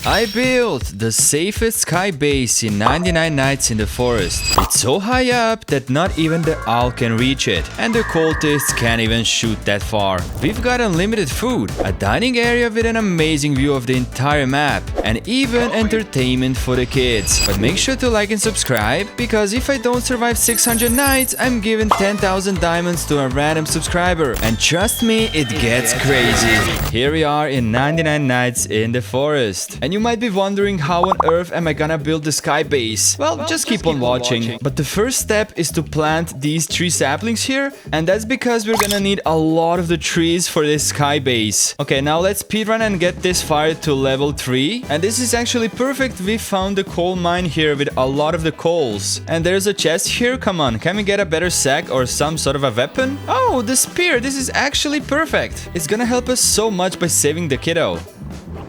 I built the safest sky base in 99 nights in the forest. It's so high up that not even the owl can reach it, and the cultists can't even shoot that far. We've got unlimited food, a dining area with an amazing view of the entire map, and even entertainment for the kids. But make sure to like and subscribe, because if I don't survive 600 nights, I'm giving 10,000 diamonds to a random subscriber. And trust me, it gets crazy. Here we are in 99 nights in the forest. And you might be wondering, how on earth am I gonna build the sky base? Well, just keep on watching. But the first step is to plant these 3 saplings here, and that's because we're gonna need a lot of the trees for this sky base. Okay, now let's speedrun and get this fire to level 3. And this is actually perfect. We found the coal mine here with a lot of the coals. And there's a chest here. Come on, can we get a better sack or some sort of a weapon? Oh, the spear. This is actually perfect. It's gonna help us so much by saving the kiddo.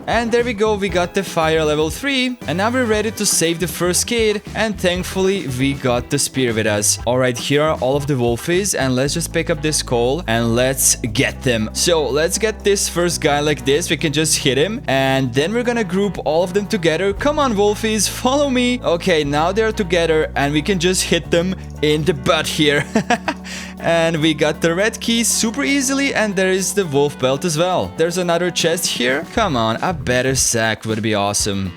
And there we go, we got the fire level 3, and now we're ready to save the first kid, and thankfully we got the spear with us. Alright, here are all of the wolfies, and let's just pick up this coal, and let's get them. So, let's get this first guy like this, we can just hit him, and then we're gonna group all of them together. Come on, wolfies, follow me. Okay, now they're together, and we can just hit them in the butt here. And we got the red key super easily, and there is the wolf belt as well. There's another chest here. Come on, a better sack would be awesome.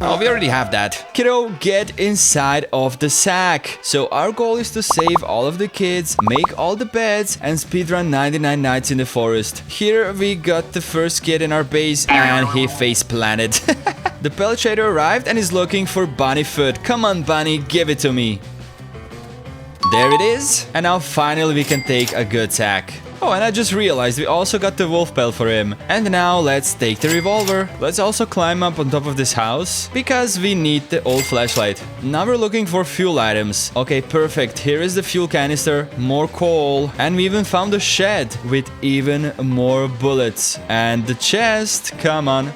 Oh, we already have that. Kiddo, get inside of the sack. So our goal is to save all of the kids, make all the beds, and speedrun 99 nights in the forest. Here we got the first kid in our base, and he face planted. The pellet trader arrived and is looking for bunny food. Come on, bunny, give it to me. There it is. And now finally we can take a good sack. Oh, and I just realized we also got the wolf belt for him. And now let's take the revolver. Let's also climb up on top of this house, because we need the old flashlight. Now we're looking for fuel items. Okay, perfect. Here is the fuel canister, more coal, and we even found a shed with even more bullets. And the chest, come on.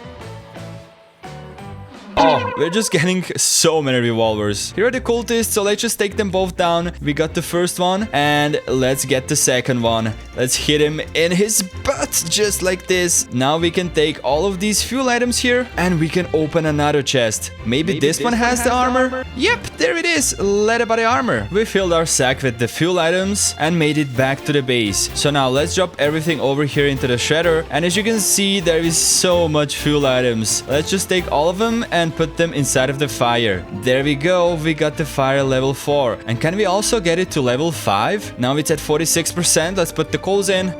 Oh, we're just getting so many revolvers. Here are the cultists, so let's just take them both down. We got the first one, and let's get the second one. Let's hit him in his butt, just like this. Now we can take all of these fuel items here, and we can open another chest. Maybe this one has the armor? Yep, there it is, leather body armor. We filled our sack with the fuel items and made it back to the base. So now let's drop everything over here into the shredder, and as you can see, there is so much fuel items. Let's just take all of them and put them inside of the fire. There we go, we got the fire level 4. And can we also get it to level 5? Now it's at 46%. Let's put the coals in.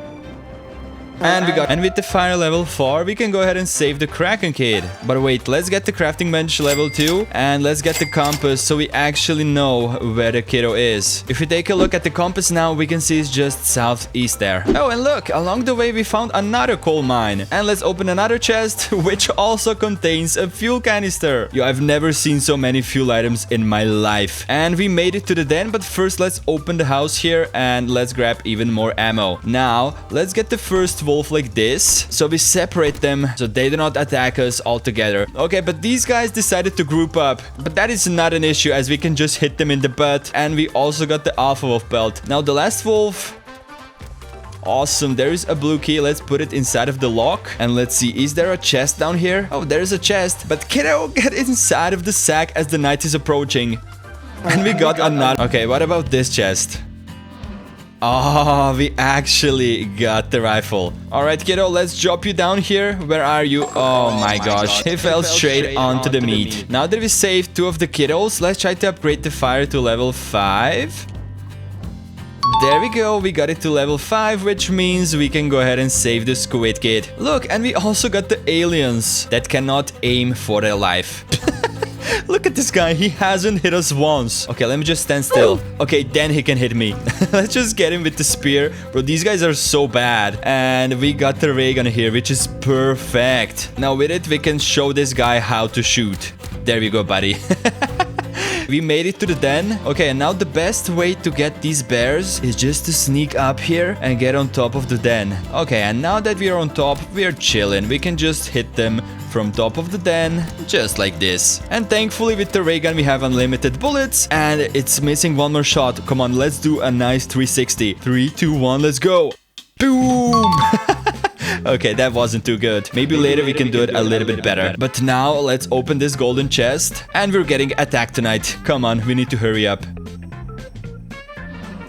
And with the fire level 4, we can go ahead and save the Kraken kid. But wait, let's get the crafting bench level 2, and let's get the compass so we actually know where the kiddo is. If we take a look at the compass now, we can see it's just southeast there. Oh, and look, along the way we found another coal mine. And let's open another chest, which also contains a fuel canister. Yo, I've never seen so many fuel items in my life. And we made it to the den, but first let's open the house here, and let's grab even more ammo. Now, let's get the first wolf like this, so we separate them so they do not attack us all together. Okay, but these guys decided to group up, but that is not an issue, as we can just hit them in the butt. And we also got the alpha wolf belt. Now the last wolf. Awesome, there is a blue key. Let's put it inside of the lock, and let's see, is there a chest down here? Oh, there's a chest, but kiddo, get inside of the sack as the night is approaching. And we got another. Okay, what about this chest? Oh, we actually got the rifle. Alright, kiddo, let's drop you down here. Where are you? Oh my gosh, he fell straight onto the meat. Now that we saved 2 of the kiddos, let's try to upgrade the fire to level 5. There we go, we got it to level 5, which means we can go ahead and save the squid kid. Look, and we also got the aliens that cannot aim for their life. Look at this guy, he hasn't hit us once. Okay, let me just stand still. Okay, then he can hit me. Let's just get him with the spear. Bro, these guys are so bad. And we got the ray gun here, which is perfect. Now with it, we can show this guy how to shoot. There we go, buddy. We made it to the den. Okay, and now the best way to get these bears is just to sneak up here and get on top of the den. Okay, and now that we are on top, we are chilling. We can just hit them from top of the den, just like this. And thankfully with the ray gun we have unlimited bullets, and it's missing one more shot. Come on, let's do a nice 360. 3, 2, 1, let's go. Boom. Okay, that wasn't too good. Maybe later we can do it a little bit better. But now let's open this golden chest. And we're getting attacked tonight. Come on, we need to hurry up.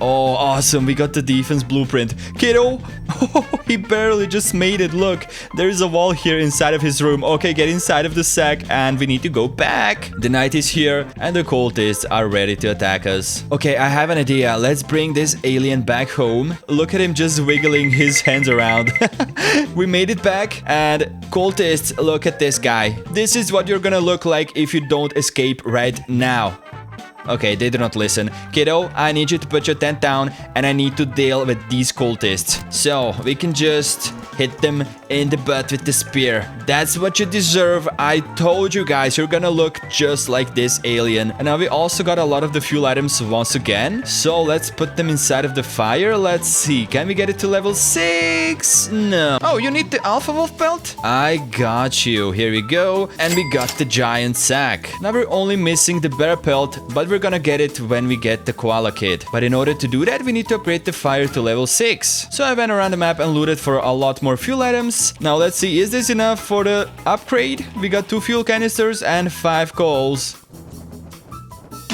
Oh, awesome. We got the defense blueprint. Kiddo, oh, he barely just made it. Look, there's a wall here inside of his room. Okay, get inside of the sack and we need to go back. The knight is here and the cultists are ready to attack us. Okay, I have an idea. Let's bring this alien back home. Look at him just wiggling his hands around. We made it back and cultists, look at this guy. This is what you're gonna look like if you don't escape right now. Okay, they do not listen. Kiddo, I need you to put your tent down and I need to deal with these cultists. So, we can just hit them in the butt with the spear. That's what you deserve. I told you guys, you're gonna look just like this alien. And now we also got a lot of the fuel items once again. So, let's put them inside of the fire. Let's see. Can we get it to level 6? No. Oh, you need the Alpha Wolf belt? I got you. Here we go. And we got the giant sack. Now we're only missing the bear pelt, but we're gonna get it when we get the koala kit. But in order to do that, we need to upgrade the fire to level 6. So I went around the map and looted for a lot more fuel items. Now let's see, is this enough for the upgrade? We got 2 fuel canisters and 5 coals.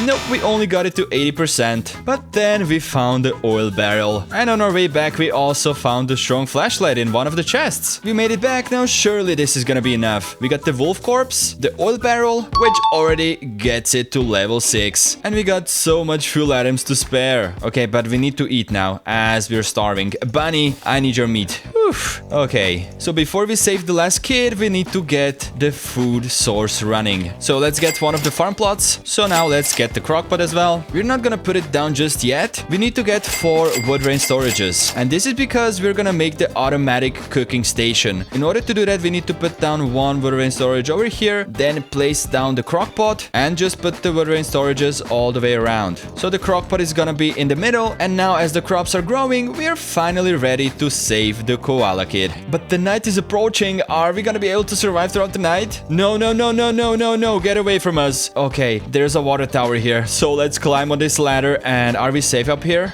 Nope, we only got it to 80%. But then we found the oil barrel. And on our way back, we also found the strong flashlight in one of the chests. We made it back. Now, surely this is gonna be enough. We got the wolf corpse, the oil barrel, which already gets it to level 6. And we got so much fuel items to spare. Okay, but we need to eat now, as we're starving. Bunny, I need your meat. Oof. Okay, so before we save the last kid, we need to get the food source running. So let's get one of the farm plots. So now let's get the crockpot as well. We're not gonna put it down just yet. We need to get 4 wood rain storages. And this is because we're gonna make the automatic cooking station. In order to do that, we need to put down 1 wood rain storage over here, then place down the crockpot and just put the wood rain storages all the way around. So the crockpot is gonna be in the middle, and now as the crops are growing, we are finally ready to save the koala kid. But the night is approaching. Are we gonna be able to survive throughout the night? No, no, no, no, no, no, no. Get away from us. Okay, there's a water tower here. So let's climb on this ladder. And are we safe up here?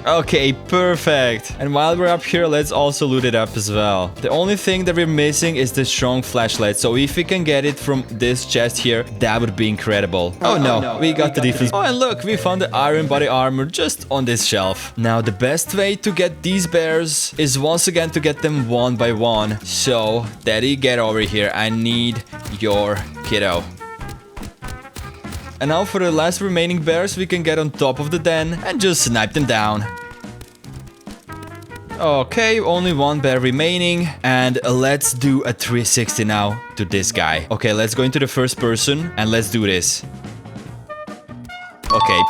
Okay, perfect. And while we're up here, let's also loot it up as well. The only thing that we're missing is the strong flashlight. So if we can get it from this chest here, that would be incredible. Oh no, we got the defense. Oh, and look, we found the iron body armor just on this shelf. Now, the best way to get these bears is once again to get them one by one. So, Daddy, get over here. I need your kiddo. And now for the last remaining bears, we can get on top of the den and just snipe them down. Okay, only 1 bear remaining. And let's do a 360 now to this guy. Okay, let's go into the first person and let's do this. Okay.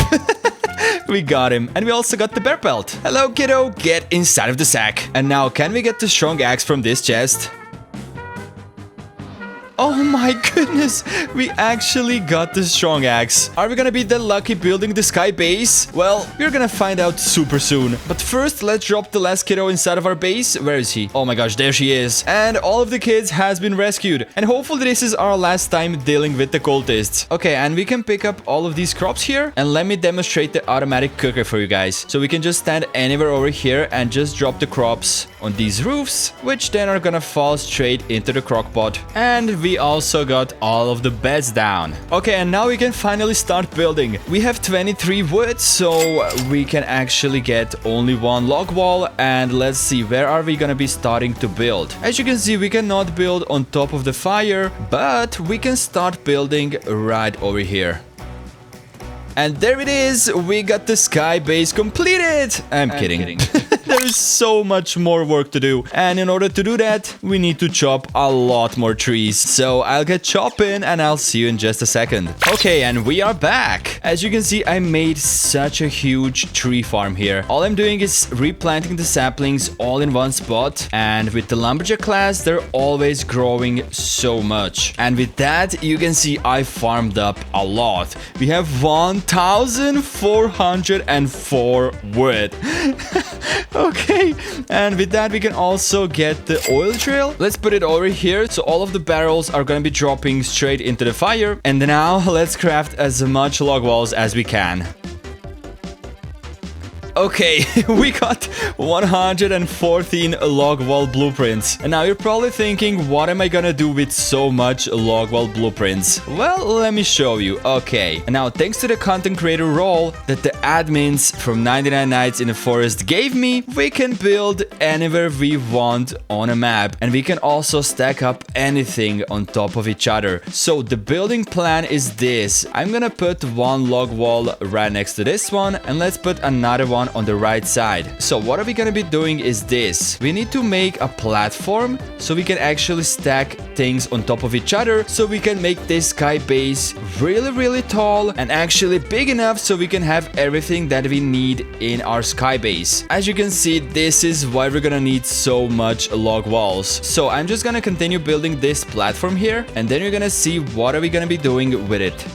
We got him. And we also got the bear pelt. Hello, kiddo. Get inside of the sack. And now, can we get the strong axe from this chest? Oh my goodness, we actually got the strong axe. Are we gonna be that lucky building the sky base? Well, we're gonna find out super soon. But first, let's drop the last kiddo inside of our base. Where is he? Oh my gosh, there she is. And all of the kids has been rescued. And hopefully this is our last time dealing with the cultists. Okay, and we can pick up all of these crops here. And let me demonstrate the automatic cooker for you guys. So we can just stand anywhere over here and just drop the crops on these roofs, which then are gonna fall straight into the crock pot. And we also got all of the beds down. Okay, and now we can finally start building. We have 23 wood, so we can actually get only 1 log wall. And let's see, where are we gonna be starting to build? As you can see, we cannot build on top of the fire, but we can start building right over here. And there it is, we got the sky base completed. I'm kidding. There is so much more work to do. And in order to do that, we need to chop a lot more trees. So I'll get chopping and I'll see you in just a second. Okay, and we are back. As you can see, I made such a huge tree farm here. All I'm doing is replanting the saplings all in one spot. And with the lumberjack class, they're always growing so much. And with that, you can see I farmed up a lot. We have 1,404 wood. Okay, and with that we can also get the oil trail. Let's put it over here, so all of the barrels are gonna be dropping straight into the fire. And now let's craft as much log walls as we can. Okay, we got 114 log wall blueprints. And now you're probably thinking, what am I gonna do with so much log wall blueprints? Well, let me show you. Okay, and now thanks to the content creator role that the admins from 99 Nights in the Forest gave me, we can build anywhere we want on a map. And we can also stack up anything on top of each other. So the building plan is this. I'm gonna put one log wall right next to this one, and let's put another one on the right side. So what are we gonna be doing is this. We need to make a platform so we can actually stack things on top of each other, so we can make this sky base really tall and actually big enough so we can have everything that we need in our sky base. As you can see, this is why we're gonna need so much log walls. So I'm just gonna continue building this platform here, and then you're gonna see what are we gonna be doing with it.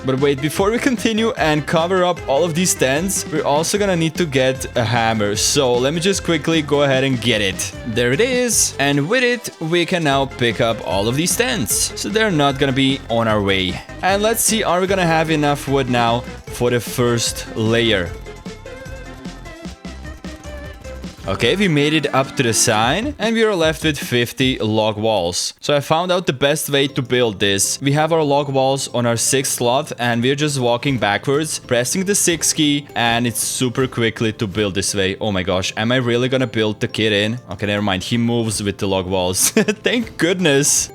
But wait, before we continue and cover up all of these tents, we're also gonna need to get a hammer. So let me just quickly go ahead and get it. There it is. And with it, we can now pick up all of these tents. So they're not gonna be on our way. And let's see, are we gonna have enough wood now for the first layer? Okay, we made it up to the sign, and we are left with 50 log walls. So I found out the best way to build this. We have our log walls on our 6th slot, and we're just walking backwards, pressing the 6 key, and it's super quickly to build this way. Oh my gosh, am I really gonna build the kid in? Okay, never mind, he moves with the log walls. Thank goodness.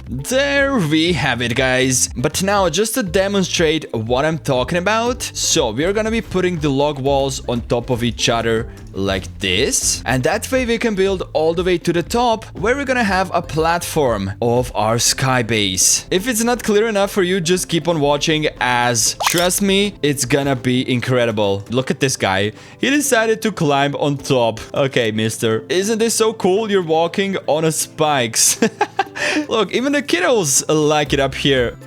There we have it, guys. But now, just to demonstrate what I'm talking about, so we're gonna be putting the log walls on top of each other like this, and that way we can build all the way to the top, where we're gonna have a platform of our sky base. If it's not clear enough for you, just keep on watching, as trust me, it's gonna be incredible. Look at this guy. He decided to climb on top. Okay, mister, isn't this so cool? You're walking on a spikes. Look, even the kiddos like it up here.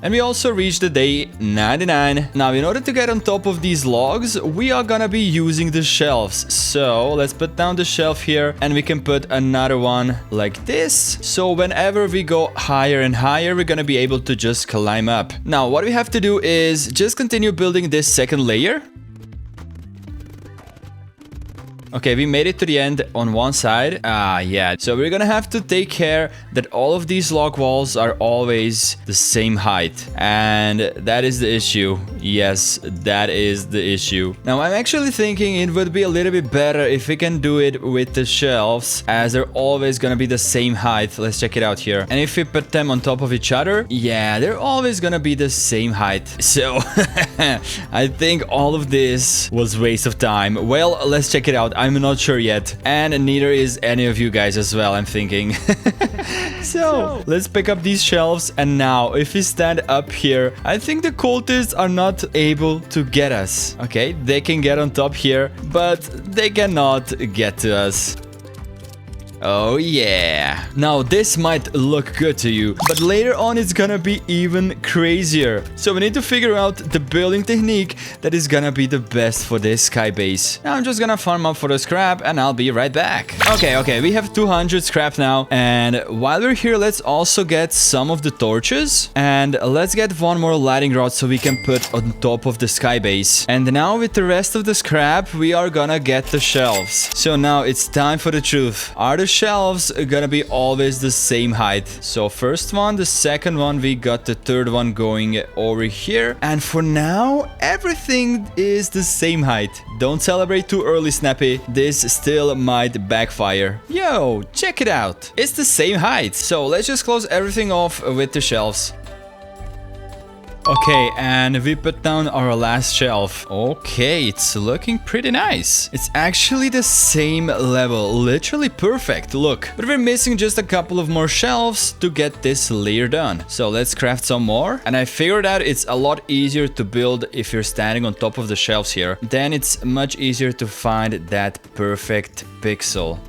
And we also reached the day 99. Now, in order to get on top of these logs, we are gonna be using the shelves. So let's put down the shelf here, and we can put another one like this. So whenever we go higher and higher, we're gonna be able to just climb up. Now, what we have to do is just continue building this second layer. Okay, we made it to the end on one side. Yeah. So we're gonna have to take care that all of these log walls are always the same height. And that is the issue. Yes, that is the issue. Now, I'm actually thinking it would be a little bit better if we can do it with the shelves, as they're always gonna be the same height. Let's check it out here. And if we put them on top of each other, yeah, they're always gonna be the same height. So, I think all of this was waste of time. Well, let's check it out. I'm not sure yet, and neither is any of you guys as well, I'm thinking. So let's pick up these shelves, and now if we stand up here, I think the cultists are not able to get us. Okay, they can get on top here, but they cannot get to us. Oh yeah. Now this might look good to you, but later on it's gonna be even crazier. So we need to figure out the building technique that is gonna be the best for this sky base. Now I'm just gonna farm up for the scrap, and I'll be right back. Okay, we have 200 scrap now, and while we're here, let's also get some of the torches, and let's get one more lighting rod so we can put on top of the sky base. And now with the rest of the scrap, we are gonna get the shelves. So now it's time for the truth. Are the shelves are gonna be always the same height? So first one, the second one, we got the third one going over here, and for now everything is the same height. Don't celebrate too early, Snappy. This still might backfire. Yo, check it out, it's the same height. So let's just close everything off with the shelves. Okay, and we put down our last shelf. Okay, it's looking pretty nice. It's actually the same level, literally perfect, look. But we're missing just a couple of more shelves to get this layer done. So let's craft some more. And I figured out it's a lot easier to build if you're standing on top of the shelves here. Then it's much easier to find that perfect pixel.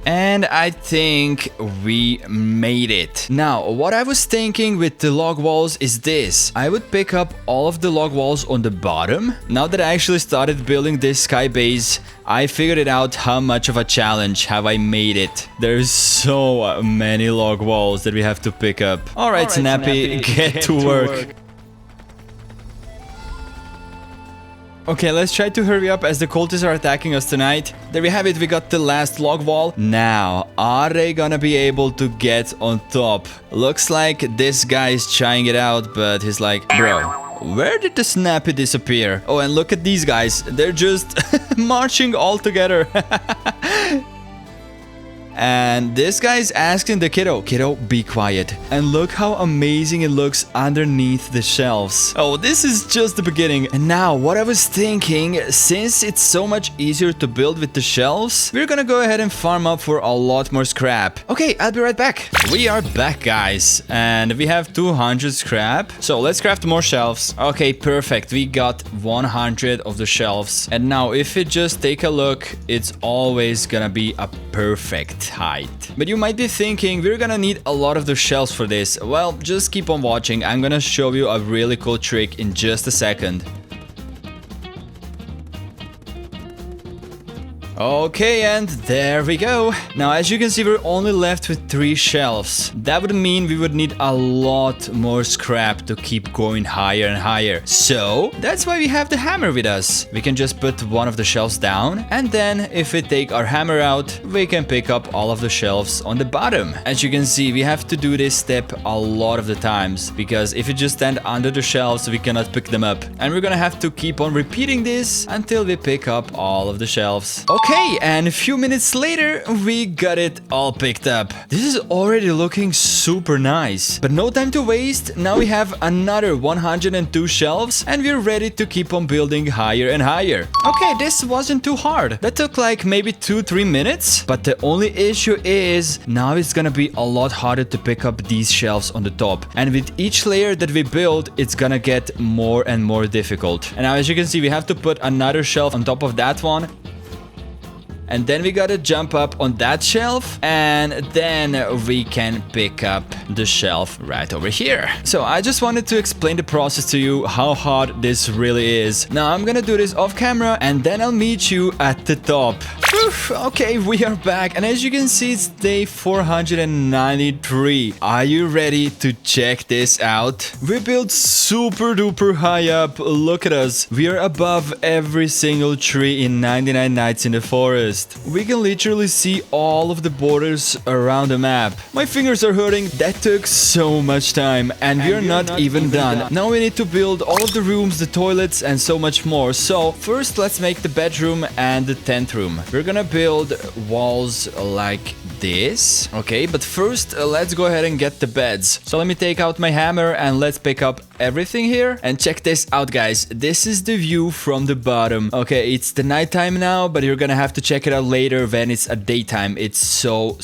And I think we made it. Now, what I was thinking with the log walls is this. I would pick up all of the log walls on the bottom. Now that I actually started building this sky base, I figured it out how much of a challenge have I made it. There's so many log walls that we have to pick up. All right, Snappy, get to work. Okay, let's try to hurry up as the cultists are attacking us tonight. There we have it, we got the last log wall. Now, are they gonna be able to get on top? Looks like this guy is trying it out, but he's like, bro, where did the Snappy disappear? Oh, and look at these guys. They're just marching all together. And this guy is asking the kiddo, be quiet. And look how amazing it looks underneath the shelves. Oh, this is just the beginning. And now, what I was thinking, since it's so much easier to build with the shelves, we're gonna go ahead and farm up for a lot more scrap. Okay, I'll be right back. We are back, guys. And we have 200 scrap. So let's craft more shelves. Okay, perfect. We got 100 of the shelves. And now, if you just take a look, it's always gonna be a perfect height. But you might be thinking, we're gonna need a lot of the shelves for this. Well, just keep on watching. I'm gonna show you a really cool trick in just a second. Okay, and there we go. Now, as you can see, we're only left with 3 shelves. That would mean we would need a lot more scrap to keep going higher and higher. So, that's why we have the hammer with us. We can just put one of the shelves down, and then if we take our hammer out, we can pick up all of the shelves on the bottom. As you can see, we have to do this step a lot of the times, because if you just stand under the shelves, we cannot pick them up. And we're gonna have to keep on repeating this until we pick up all of the shelves. Okay, and a few minutes later, we got it all picked up. This is already looking super nice. But no time to waste. Now we have another 102 shelves, and we're ready to keep on building higher and higher. Okay, this wasn't too hard. That took like maybe 2-3 minutes. But the only issue is, now it's gonna be a lot harder to pick up these shelves on the top. And with each layer that we build, it's gonna get more and more difficult. And now, as you can see, we have to put another shelf on top of that one. And then we gotta jump up on that shelf, and then we can pick up the shelf right over here. So I just wanted to explain the process to you, how hard this really is. Now I'm gonna do this off camera, and then I'll meet you at the top. Oof, okay, we are back, and as you can see, it's day 493. Are you ready to check this out? We built super duper high up. Look at us. We are above every single tree in 99 Nights in the Forest. We can literally see all of the borders around the map. My fingers are hurting. That took so much time, and we're not even done. Now we need to build all of the rooms, the toilets, and so much more. So first, let's make the bedroom and the tent room. We're gonna build walls like this. Okay, but first, let's go ahead and get the beds. So let me take out my hammer and let's pick up everything here. And check this out, guys. This is the view from the bottom. Okay, it's the nighttime now, but you're gonna have to check it out later when it's a daytime. It's so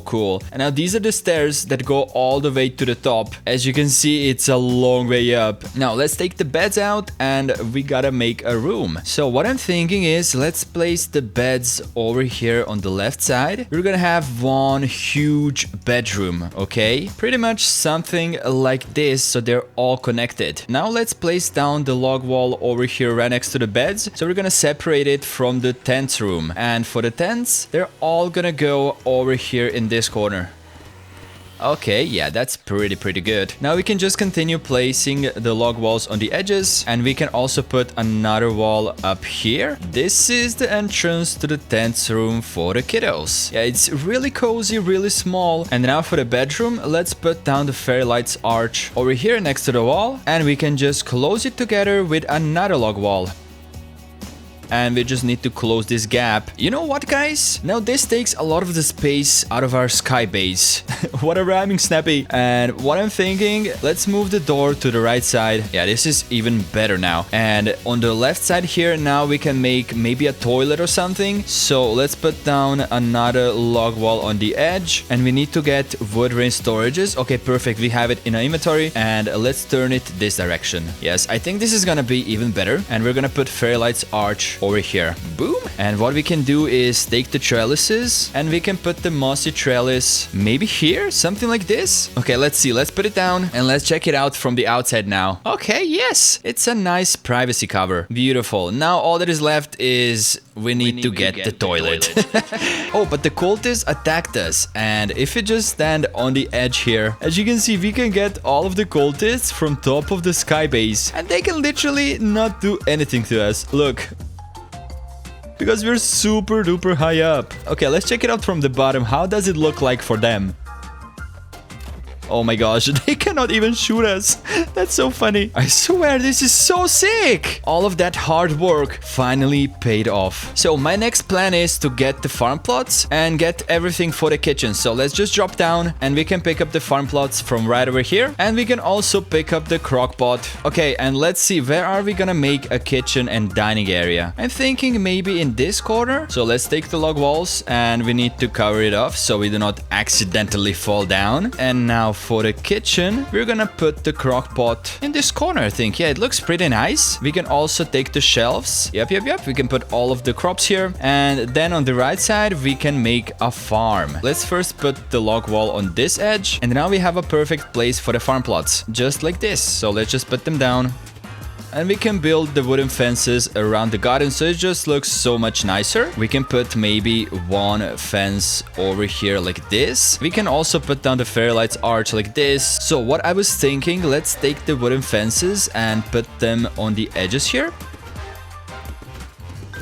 cool. And now these are the stairs that go all the way to the top. As you can see, it's a long way up. Now let's take the beds out, and we gotta make a room. So what I'm thinking is, let's place the beds over here on the left side. We're gonna have one huge bedroom, okay? Pretty much something like this, so they're all connected. Now let's place down the log wall over here right next to the beds. So we're gonna separate it from the tent room. And for the tents, they're all gonna go over here in this corner. Okay, yeah, that's pretty good. Now we can just continue placing the log walls on the edges, and we can also put another wall up here. This is the entrance to the tent room for the kiddos. Yeah, it's really cozy, really small. And now for the bedroom, let's put down the fairy lights arch over here next to the wall, and we can just close it together with another log wall. And we just need to close this gap. You know what, guys? Now this takes a lot of the space out of our sky base. What a rhyming, Snappy. And what I'm thinking, let's move the door to the right side. Yeah, this is even better now. And on the left side here, now we can make maybe a toilet or something. So let's put down another log wall on the edge. And we need to get wood rain storages. Okay, perfect. We have it in our inventory. And let's turn it this direction. Yes, I think this is gonna be even better. And we're gonna put fairy lights arch over here. Boom. And what we can do is take the trellises and we can put the mossy trellis maybe here, something like this. Okay, let's see. Let's put it down and let's check it out from the outside now. Okay, yes, it's a nice privacy cover. Beautiful. Now all that is left is we need to get the toilet. Oh, but the cultists attacked us, and if we just stand on the edge here, as you can see, we can get all of the cultists from top of the sky base, and they can literally not do anything to us. Look. Because we're super duper high up. Okay, let's check it out from the bottom. How does it look like for them? Oh my gosh, they cannot even shoot us. That's so funny. I swear, this is so sick. All of that hard work finally paid off. So my next plan is to get the farm plots and get everything for the kitchen. So let's just drop down and we can pick up the farm plots from right over here. And we can also pick up the crock pot. Okay, and let's see, where are we gonna make a kitchen and dining area? I'm thinking maybe in this corner. So let's take the log walls and we need to cover it off so we do not accidentally fall down. And now for the kitchen, we're gonna put the crock pot in this corner, I think. Yeah, it looks pretty nice. We can also take the shelves. Yep. We can put all of the crops here. And then on the right side, we can make a farm. Let's first put the log wall on this edge. And now we have a perfect place for the farm plots, just like this. So let's just put them down. And we can build the wooden fences around the garden so it just looks so much nicer. We can put maybe one fence over here like this. We can also put down the fairy lights arch like this. So what I was thinking, let's take the wooden fences and put them on the edges here.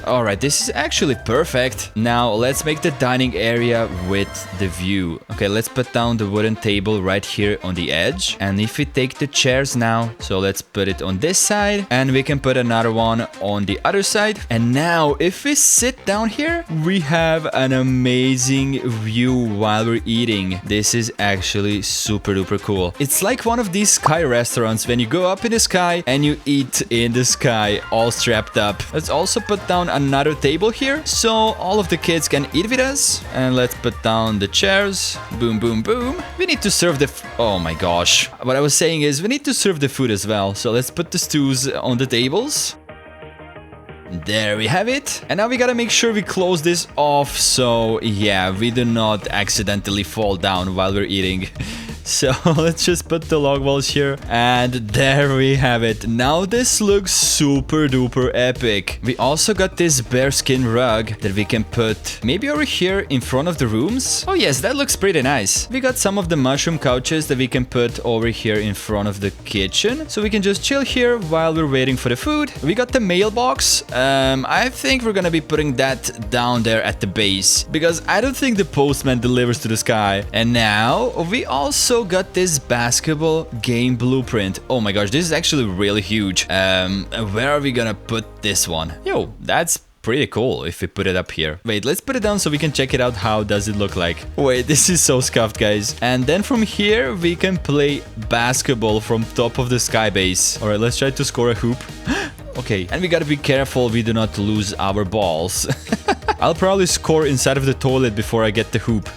Alright, this is actually perfect. Now let's make the dining area with the view. Okay, let's put down the wooden table right here on the edge. And if we take the chairs now, so let's put it on this side and we can put another one on the other side. And now if we sit down here, we have an amazing view while we're eating. This is actually super duper cool. It's like one of these sky restaurants when you go up in the sky and you eat in the sky all strapped up. Let's also put down another table here so all of the kids can eat with us. And let's put down the chairs. Boom, boom, boom. We need to serve the oh my gosh. What I was saying is we need to serve the food as well. So let's put the stews on the tables. There we have it. And now we gotta make sure we close this off so yeah, we do not accidentally fall down while we're eating. So let's just put the log walls here. And there we have it. Now this looks super duper epic. We also got this bearskin rug that we can put maybe over here in front of the rooms. Oh yes, that looks pretty nice. We got some of the mushroom couches that we can put over here in front of the kitchen. So we can just chill here while we're waiting for the food. We got the mailbox. I think we're gonna be putting that down there at the base because I don't think the postman delivers to the sky. And now we also got this basketball game blueprint. Oh my gosh, this is actually really huge. Where are we gonna put this one? Yo, that's pretty cool if we put it up here. Wait, let's put it down so we can check it out. How does it look like? Wait, this is so scuffed, guys. And then from here, we can play basketball from top of the sky base. All right, let's try to score a hoop. Okay, and we gotta be careful we do not lose our balls. I'll probably score inside of the toilet before I get the hoop.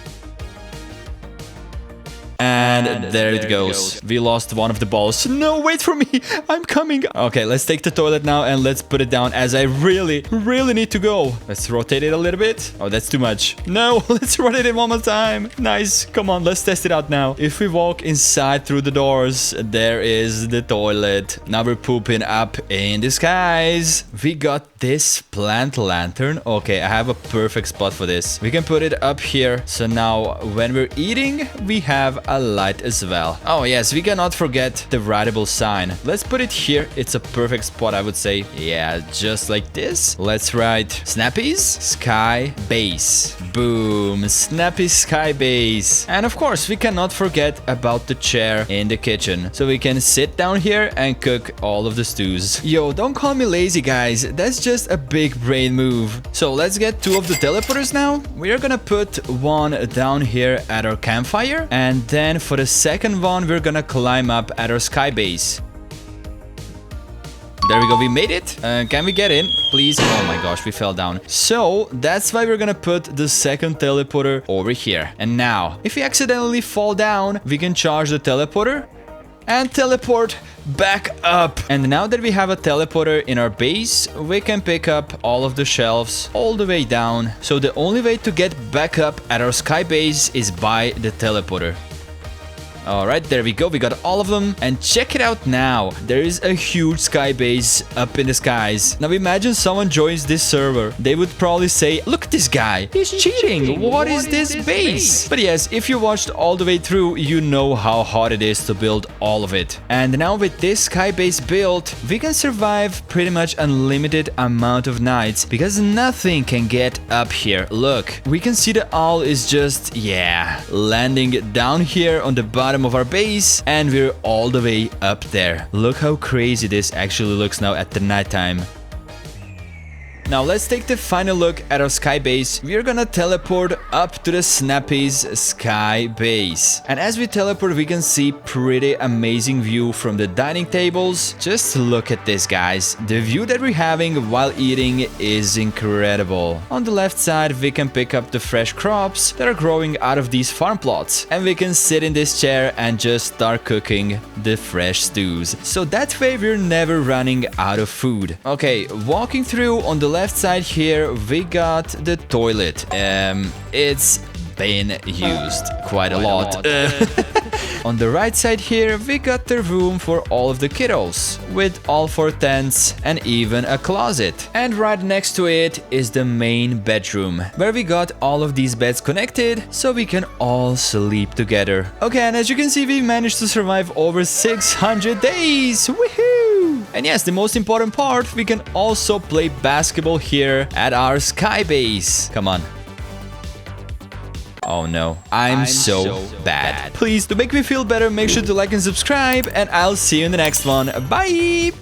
And there it goes. We lost one of the balls. No, wait for me. I'm coming. Okay, let's take the toilet now and let's put it down as I really need to go. Let's rotate it a little bit. Oh, that's too much. No, let's rotate it one more time. Nice. Come on, let's test it out now. If we walk inside through the doors, there is the toilet. Now we're pooping up in the skies. We got this plant lantern. Okay, I have a perfect spot for this. We can put it up here. So now when we're eating, we have a light as well. Oh yes, we cannot forget the writable sign. Let's put it here. It's a perfect spot, I would say. Yeah, just like this. Let's write Snappy's Sky Base. Boom, Snappy Sky Base. And of course, we cannot forget about the chair in the kitchen. So we can sit down here and cook all of the stews. Yo, don't call me lazy, guys. That's just a big brain move. So let's get two of the teleporters now. We are gonna put one down here at our campfire. And then for the second one, we're gonna climb up at our sky base. There we go, we made it. Can we get in, please? Oh my gosh, we fell down. So that's why we're gonna put the second teleporter over here. And now, if we accidentally fall down, we can charge the teleporter and teleport back up. And now that we have a teleporter in our base, we can pick up all of the shelves all the way down. So the only way to get back up at our sky base is by the teleporter. Alright, there we go. We got all of them. And check it out now. There is a huge sky base up in the skies. Now imagine someone joins this server. They would probably say, look at this guy. He's cheating. What is this base? But yes, if you watched all the way through, you know how hard it is to build all of it. And now with this sky base built, we can survive pretty much unlimited amount of nights because nothing can get up here. Look, we can see the owl is just, landing down here on the bottom of our base, and we're all the way up there. Look how crazy this actually looks now at the nighttime. Now let's take the final look at our sky base. We're gonna teleport up to the Snappy's sky base. And as we teleport, we can see pretty amazing view from the dining tables. Just look at this, guys. The view that we're having while eating is incredible. On the left side, we can pick up the fresh crops that are growing out of these farm plots. And we can sit in this chair and just start cooking the fresh stews. So that way we're never running out of food. Okay, walking through on the left side here, we got the toilet. It's been used quite a lot. On the right side here, we got the room for all of the kiddos, with all 4 tents and even a closet. And right next to it is the main bedroom, where we got all of these beds connected so we can all sleep together. Okay, and as you can see, we managed to survive over 600 days. Woohoo! And yes, the most important part, we can also play basketball here at our sky base. Come on. Oh no, I'm so bad. Please, to make me feel better, make sure to like and subscribe, and I'll see you in the next one. Bye!